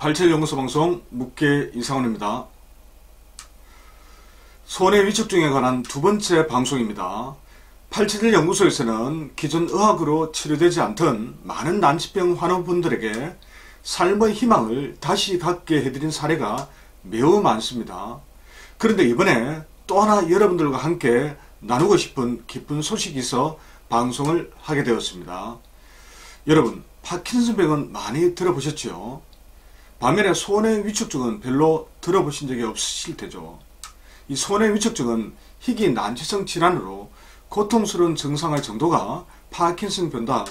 87연구소 방송 묵계 이상훈입니다. 손해 위축증에 관한 두 번째 방송입니다. 87연구소에서는 기존 의학으로 치료되지 않던 많은 난치병 환우분들에게 삶의 희망을 다시 갖게 해드린 사례가 매우 많습니다. 그런데 이번에 또 하나 여러분들과 함께 나누고 싶은 기쁜 소식이 있어 방송을 하게 되었습니다. 여러분, 파킨슨병은 많이 들어보셨죠? 반면에 손해 위축증은 별로 들어보신 적이 없으실 테죠. 이 손해 위축증은 희귀 난치성 질환으로 고통스러운 증상의 정도가 파킨슨병보다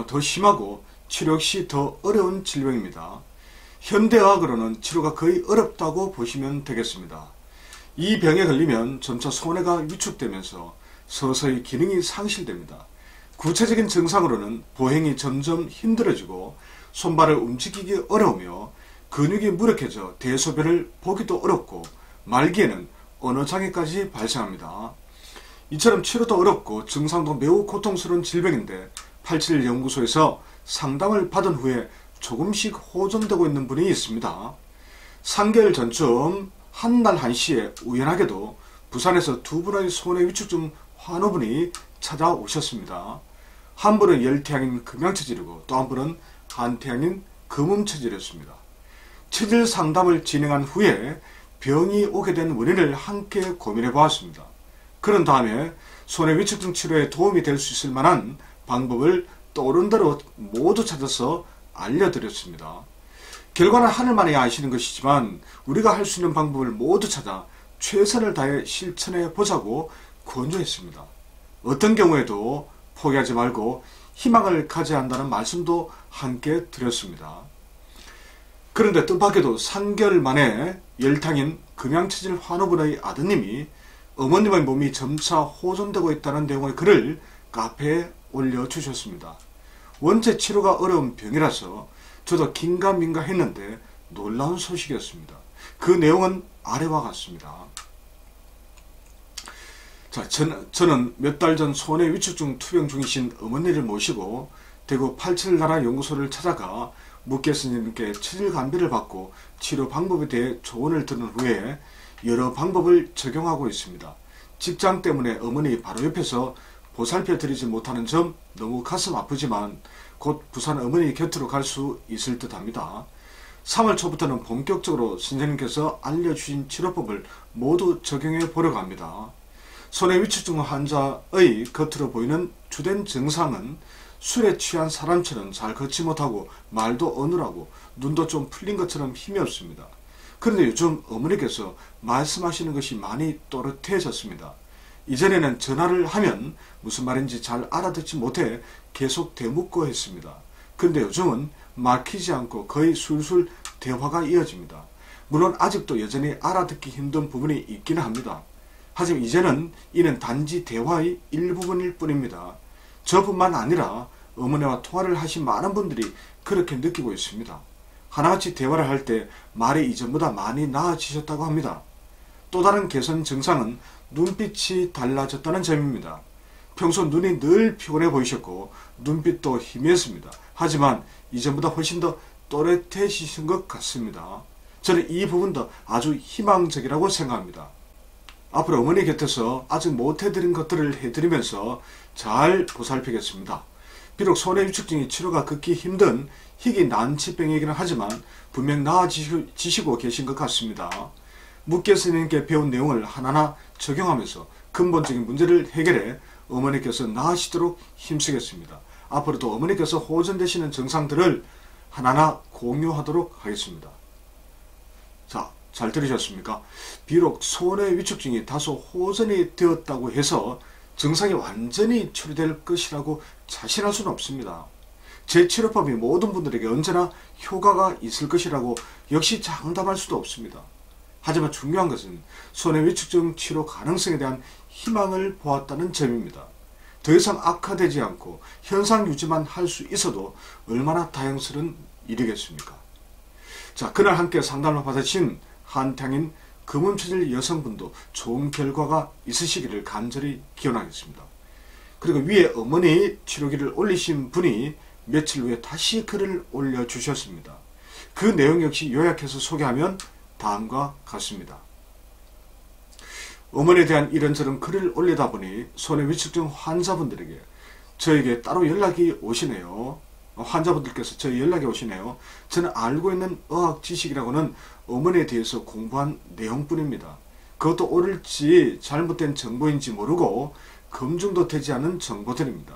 더 심하고 치료 역시 더 어려운 질병입니다. 현대의학으로는 치료가 거의 어렵다고 보시면 되겠습니다. 이 병에 걸리면 점차 손해가 위축되면서 서서히 기능이 상실됩니다. 구체적인 증상으로는 보행이 점점 힘들어지고 손발을 움직이기 어려우며 근육이 무력해져 대소변을 보기도 어렵고 말기에는 언어장애까지 발생합니다. 이처럼 치료도 어렵고 증상도 매우 고통스러운 질병인데 87연구소에서 상담을 받은 후에 조금씩 호전되고 있는 분이 있습니다. 3개월 전쯤 한날 한시에 우연하게도 부산에서 두 분의 손해 위축증 환우분이 찾아오셨습니다. 한 분은 열태양인 금양체질이고 또 한 분은 한태양인 금음체질이었습니다. 체질 상담을 진행한 후에 병이 오게 된 원인을 함께 고민해 보았습니다. 그런 다음에 손해 위축증 치료에 도움이 될 수 있을 만한 방법을 떠오른 대로 모두 찾아서 알려드렸습니다. 결과는 하늘만이 아시는 것이지만 우리가 할 수 있는 방법을 모두 찾아 최선을 다해 실천해 보자고 권유했습니다. 어떤 경우에도 포기하지 말고 희망을 가져야 한다는 말씀도 함께 드렸습니다. 그런데 뜻밖에도 3개월 만에 열탕인 금양체질 환우분의 아드님이 어머님의 몸이 점차 호전되고 있다는 내용의 글을 카페에 올려주셨습니다. 원체 치료가 어려운 병이라서 저도 긴가민가 했는데 놀라운 소식이었습니다. 그 내용은 아래와 같습니다. 자, 저는 몇 달 전 손해 위축증 투병 중이신 어머니를 모시고 대구 87나라 연구소를 찾아가 묵계 스님께 체질 감비를 받고 치료 방법에 대해 조언을 들은 후에 여러 방법을 적용하고 있습니다. 직장 때문에 어머니 바로 옆에서 보살펴 드리지 못하는 점 너무 가슴 아프지만 곧 부산 어머니 곁으로 갈 수 있을 듯 합니다. 3월 초부터는 본격적으로 선생님께서 알려주신 치료법을 모두 적용해 보려고 합니다. 손해 위축증 환자의 겉으로 보이는 주된 증상은 술에 취한 사람처럼 잘 걷지 못하고 말도 어눌하고 눈도 좀 풀린 것처럼 힘이 없습니다. 그런데 요즘 어머니께서 말씀하시는 것이 많이 또렷해졌습니다. 이전에는 전화를 하면 무슨 말인지 잘 알아듣지 못해 계속 대묻고 했습니다. 그런데 요즘은 막히지 않고 거의 술술 대화가 이어집니다. 물론 아직도 여전히 알아듣기 힘든 부분이 있기는 합니다. 하지만 이제는 이는 단지 대화의 일부분일 뿐입니다. 저뿐만 아니라 어머니와 통화를 하신 많은 분들이 그렇게 느끼고 있습니다. 하나같이 대화를 할 때 말이 이전보다 많이 나아지셨다고 합니다. 또 다른 개선 증상은 눈빛이 달라졌다는 점입니다. 평소 눈이 늘 피곤해 보이셨고 눈빛도 희미했습니다. 하지만 이전보다 훨씬 더 또렷해지신 것 같습니다. 저는 이 부분도 아주 희망적이라고 생각합니다. 앞으로 어머니 곁에서 아직 못해드린 것들을 해드리면서 잘 보살피겠습니다. 비록 손해 위축증이 치료가 극히 힘든 희귀 난치병이기는 하지만 분명 나아지시고 계신 것 같습니다. 묵계 스님께 배운 내용을 하나하나 적용하면서 근본적인 문제를 해결해 어머니께서 나으시도록 힘쓰겠습니다. 앞으로도 어머니께서 호전되시는 증상들을 하나하나 공유하도록 하겠습니다. 자, 잘 들으셨습니까? 비록 손해 위축증이 다소 호전이 되었다고 해서 증상이 완전히 치료될 것이라고 자신할 수는 없습니다. 제 치료법이 모든 분들에게 언제나 효과가 있을 것이라고 역시 장담할 수도 없습니다. 하지만 중요한 것은 손해 위축증 치료 가능성에 대한 희망을 보았다는 점입니다. 더 이상 악화되지 않고 현상 유지만 할 수 있어도 얼마나 다행스러운 일이겠습니까? 자, 그날 함께 상담을 받으신 한탕인 금음체질 여성분도 좋은 결과가 있으시기를 간절히 기원하겠습니다. 그리고 위에 어머니 치료기를 올리신 분이 며칠 후에 다시 글을 올려주셨습니다. 그 내용 역시 요약해서 소개하면 다음과 같습니다. 어머니에 대한 이런저런 글을 올리다 보니 손해위축증 환자분들에게 저에게 따로 연락이 오시네요. 환자분들께서 저희 연락이 오시네요. 저는 알고 있는 의학 지식이라고는 어머니에 대해서 공부한 내용뿐입니다. 그것도 옳을지 잘못된 정보인지 모르고 검증도 되지 않은 정보들입니다.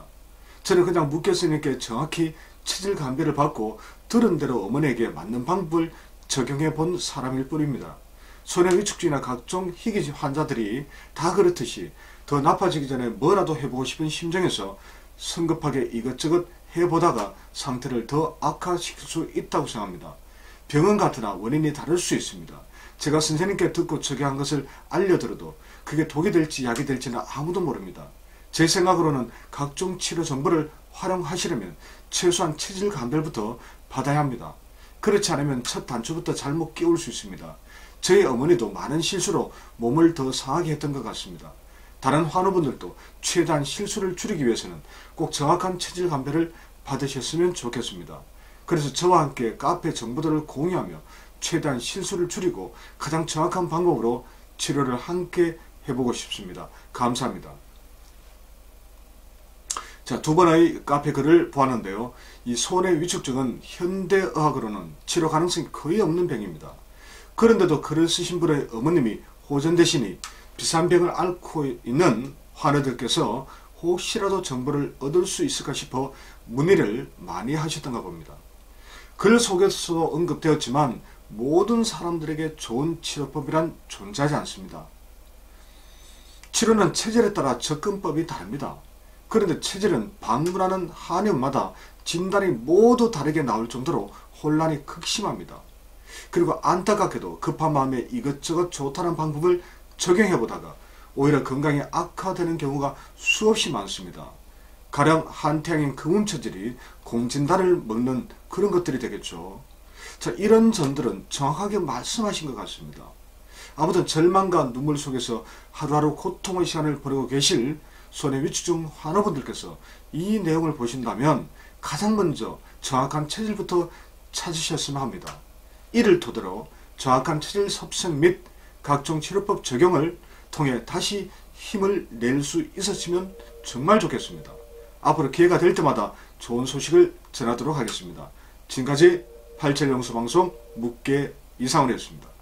저는 그냥 묵교수님께 정확히 체질 감별을 받고 들은 대로 어머니에게 맞는 방법을 적용해 본 사람일 뿐입니다. 손해위축증이나 각종 희귀 환자들이 다 그렇듯이 더 나빠지기 전에 뭐라도 해보고 싶은 심정에서 성급하게 이것저것 해보다가 상태를 더 악화시킬 수 있다고 생각합니다. 병은 같으나 원인이 다를 수 있습니다. 제가 선생님께 듣고 적용한 것을 알려들어도 그게 독이 될지 약이 될지는 아무도 모릅니다. 제 생각으로는 각종 치료 정보를 활용하시려면 최소한 체질 감별부터 받아야 합니다. 그렇지 않으면 첫 단추부터 잘못 끼울 수 있습니다. 저희 어머니도 많은 실수로 몸을 더 상하게 했던 것 같습니다. 다른 환우분들도 최대한 실수를 줄이기 위해서는 꼭 정확한 체질 감별을 받으셨으면 좋겠습니다. 그래서 저와 함께 카페 정보들을 공유하며 최대한 실수를 줄이고 가장 정확한 방법으로 치료를 함께 해보고 싶습니다. 감사합니다. 자, 두 번의 카페 글을 보았는데요. 이 손해위축증은 현대의학으로는 치료 가능성이 거의 없는 병입니다. 그런데도 글을 쓰신 분의 어머님이 호전되시니 비싼 병을 앓고 있는 환우들께서 혹시라도 정보를 얻을 수 있을까 싶어 문의를 많이 하셨던가 봅니다. 글 속에서도 언급되었지만 모든 사람들에게 좋은 치료법이란 존재하지 않습니다. 치료는 체질에 따라 접근법이 다릅니다. 그런데 체질은 방문하는 한의원마다 진단이 모두 다르게 나올 정도로 혼란이 극심합니다. 그리고 안타깝게도 급한 마음에 이것저것 좋다는 방법을 적용해보다가 오히려 건강이 악화되는 경우가 수없이 많습니다. 가령 한태양인 금운체질이 공진단을 먹는 그런 것들이 되겠죠. 자, 이런 점들은 정확하게 말씀하신 것 같습니다. 아무튼 절망과 눈물 속에서 하루하루 고통의 시간을 보내고 계실 손해위축증 환우분들께서 이 내용을 보신다면 가장 먼저 정확한 체질부터 찾으셨으면 합니다. 이를 토대로 정확한 체질 섭생 및 각종 치료법 적용을 통해 다시 힘을 낼 수 있었으면 정말 좋겠습니다. 앞으로 기회가 될 때마다 좋은 소식을 전하도록 하겠습니다. 지금까지 87 영수방송 묵계 이상훈이었습니다.